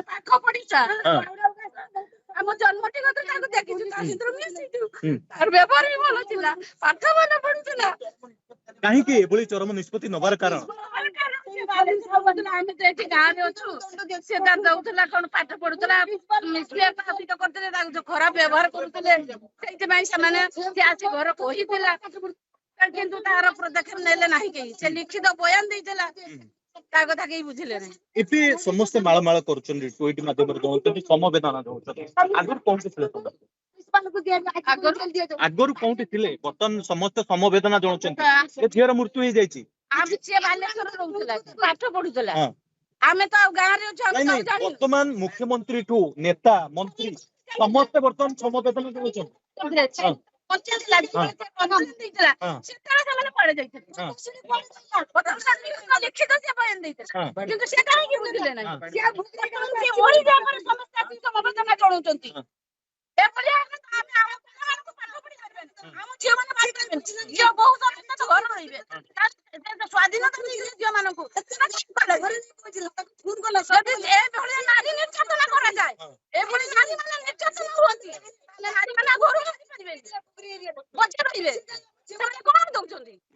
ପାଖ ପଡିଶା ଆମ ଜନ୍ମଟି କଥା ତାକୁ ଦେଖିଛୁ, ତା ଭିତରେ ମିଶିଛୁ, ତାର ବ୍ୟବହାର ବି ଭଲ ଥିଲା, ପାଠ ଭଲ ପଢୁଥିଲା। କାହିଁକି ଏଭଳି ଚରମ ନିଷ୍ପତ୍ତି ନବାର କାରଣ? ଆମେ ତ ଏଠି ଗାଁରେ ଅଛୁ, ସେ ଦଉଥିଲା କଣ ପାଠ ପଢୁଥିଲା, କରୁଥିଲେ, ତାକୁ ଖରାପ ବ୍ୟବହାର କରୁଥିଲେ, ସେଇଥିପାଇଁ ସେମାନେ ସେ ଆସି ଘର କହିଥିଲା, କିନ୍ତୁ ତାର ପଦକ୍ଷେପ ନେଲେ ନାହିଁ କେହି। ସେ ଲିଖିତ ବୟାନ ଦେଇଥିଲା, ତା କଥା କେହି ବୁଝିଲେ ନାହିଁ। ଏବେ ସମସ୍ତେ ମାଳମାଳ କରୁଛନ୍ତି, ଟ୍ୱିଟ ମାଧ୍ୟମରେ ଦଉଛନ୍ତି, ସମବେଦନା ଦଉଛନ୍ତି। ଆଗରୁ କୋଉଠି ଥିଲେ? ଆଗରୁ କୋଉଠି ଥିଲେ? ବର୍ତ୍ତମାନ ସମସ୍ତେ ସମବେଦନା ଜଣାଉଛନ୍ତି, ଏ ଝିଅର ମୃତ୍ୟୁ ହେଇଯାଇଛି। ସିଏ ବାଲେଶ୍ୱରରେ ରହୁଥିଲା, ପାଠ ପଢୁଥିଲା, ଆମେ ତ ଆଉ ଗାଁରେ ଅଛୁ। ବର୍ତ୍ତମାନ ମୁଖ୍ୟମନ୍ତ୍ରୀଠୁ ନେତା ମନ୍ତ୍ରୀ ସମସ୍ତେ ବର୍ତ୍ତମାନ ସମବେଦନା ଜଣାଉଛନ୍ତି। କିନ୍ତୁ ସେ କାହିଁକି ବୁଝିଲେ ନାହିଁ? ସମବେଦନା ଜଣାଉଛନ୍ତି। ସ୍ୱାଧୀନତା ଝିଅ ମାନଙ୍କୁ ନାରୀ ନିର୍ଯାତନା କରାଯାଏ, ଏଭଳି ନାରୀ ମାନେ ନିର୍ଯାତନା ହୁଅନ୍ତି, ନାରୀ ମାନେ ଘରୁ ଆସିପାରିବେନି, ସେମାନେ କଣ ଦଉଛନ୍ତି?